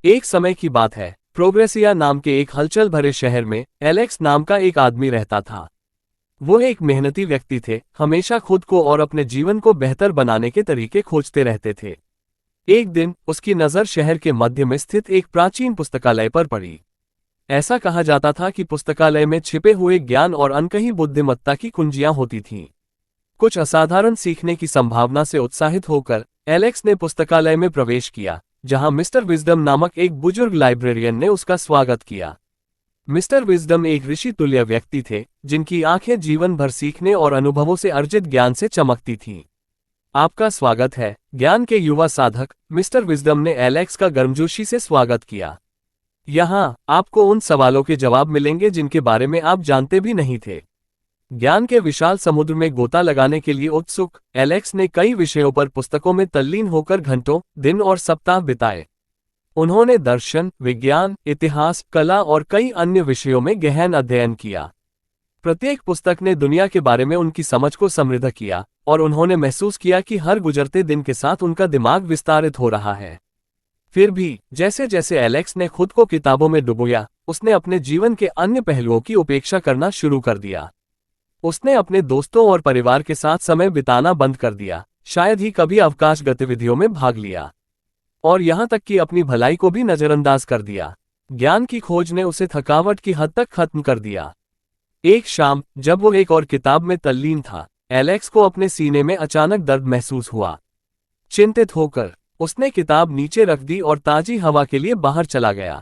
एक समय की बात है, प्रोग्रेसिया नाम के एक हलचल भरे शहर में एलेक्स नाम का एक आदमी रहता था। वो एक मेहनती व्यक्ति थे, हमेशा खुद को और अपने जीवन को बेहतर बनाने के तरीके खोजते रहते थे। एक दिन उसकी नज़र शहर के मध्य में स्थित एक प्राचीन पुस्तकालय पर पड़ी। ऐसा कहा जाता था कि पुस्तकालय में छिपे हुए ज्ञान और अनकही बुद्धिमत्ता की कुंजियां होती थीं। कुछ असाधारण सीखने की संभावना से उत्साहित होकर एलेक्स ने पुस्तकालय में प्रवेश किया, जहां मिस्टर विजडम नामक एक बुजुर्ग लाइब्रेरियन ने उसका स्वागत किया। मिस्टर विजडम एक ऋषि तुल्य व्यक्ति थे, जिनकी आंखें जीवन भर सीखने और अनुभवों से अर्जित ज्ञान से चमकती थीं। आपका स्वागत है, ज्ञान के युवा साधक, मिस्टर विजडम ने एलेक्स का गर्मजोशी से स्वागत किया। यहाँ आपको उन सवालों के जवाब मिलेंगे जिनके बारे में आप जानते भी नहीं थे। ज्ञान के विशाल समुद्र में गोता लगाने के लिए उत्सुक एलेक्स ने कई विषयों पर पुस्तकों में तल्लीन होकर घंटों, दिन और सप्ताह बिताए। उन्होंने दर्शन, विज्ञान, इतिहास, कला और कई अन्य विषयों में गहन अध्ययन किया। प्रत्येक पुस्तक ने दुनिया के बारे में उनकी समझ को समृद्ध किया, और उन्होंने महसूस किया कि हर गुजरते दिन के साथ उनका दिमाग विस्तारित हो रहा है। फिर भी जैसे जैसे एलेक्स ने खुद को किताबों में डुबोया, उसने अपने जीवन के अन्य पहलुओं की उपेक्षा करना शुरू कर दिया। उसने अपने दोस्तों और परिवार के साथ समय बिताना बंद कर दिया, शायद ही कभी अवकाश गतिविधियों में भाग लिया, और यहां तक कि अपनी भलाई को भी नजरअंदाज कर दिया। ज्ञान की खोज ने उसे थकावट की हद तक खत्म कर दिया। एक शाम जब वो एक और किताब में तल्लीन था, एलेक्स को अपने सीने में अचानक दर्द महसूस हुआ। चिंतित होकर उसने किताब नीचे रख दी और ताजी हवा के लिए बाहर चला गया।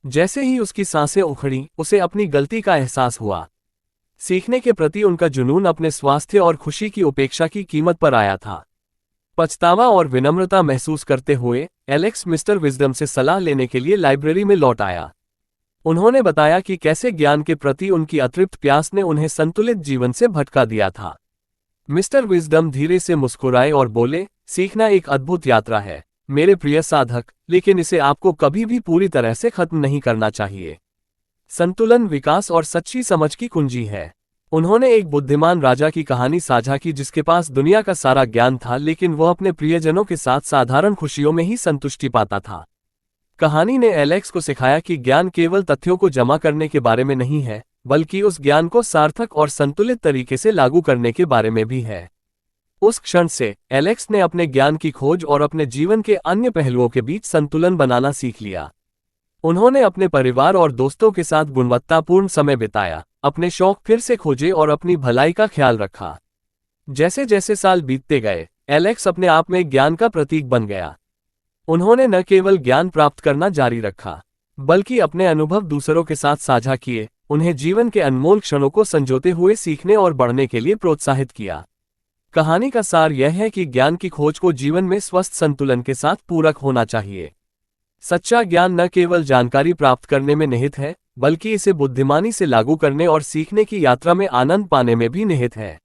जैसे ही उसकी सांसें उखड़ी, उसे अपनी गलती का एहसास हुआ। सीखने के प्रति उनका जुनून अपने स्वास्थ्य और खुशी की उपेक्षा की कीमत पर आया था। पछतावा और विनम्रता महसूस करते हुए एलेक्स मिस्टर विजडम से सलाह लेने के लिए लाइब्रेरी में लौट आया। उन्होंने बताया कि कैसे ज्ञान के प्रति उनकी अतृप्त प्यास ने उन्हें संतुलित जीवन से भटका दिया था। मिस्टर विजडम धीरे से मुस्कुराए और बोले, सीखना एक अद्भुत यात्रा है मेरे प्रिय साधक, लेकिन इसे आपको कभी भी पूरी तरह से खत्म नहीं करना चाहिए। संतुलन विकास और सच्ची समझ की कुंजी है। उन्होंने एक बुद्धिमान राजा की कहानी साझा की जिसके पास दुनिया का सारा ज्ञान था, लेकिन वह अपने प्रियजनों के साथ साधारण खुशियों में ही संतुष्टि पाता था। कहानी ने एलेक्स को सिखाया कि ज्ञान केवल तथ्यों को जमा करने के बारे में नहीं है, बल्कि उस ज्ञान को सार्थक और संतुलित तरीके से लागू करने के बारे में भी है। उस क्षण से एलेक्स ने अपने ज्ञान की खोज और अपने जीवन के अन्य पहलुओं के बीच संतुलन बनाना सीख लिया। उन्होंने अपने परिवार और दोस्तों के साथ गुणवत्तापूर्ण समय बिताया, अपने शौक फिर से खोजे और अपनी भलाई का ख्याल रखा। जैसे जैसे साल बीतते गए, एलेक्स अपने आप में ज्ञान का प्रतीक बन गया। उन्होंने न केवल ज्ञान प्राप्त करना जारी रखा, बल्कि अपने अनुभव दूसरों के साथ साझा किए, उन्हें जीवन के अनमोल क्षणों को संजोते हुए सीखने और बढ़ने के लिए प्रोत्साहित किया। कहानी का सार यह है कि ज्ञान की खोज को जीवन में स्वस्थ संतुलन के साथ पूरक होना चाहिए। सच्चा ज्ञान न केवल जानकारी प्राप्त करने में निहित है, बल्कि इसे बुद्धिमानी से लागू करने और सीखने की यात्रा में आनंद पाने में भी निहित है।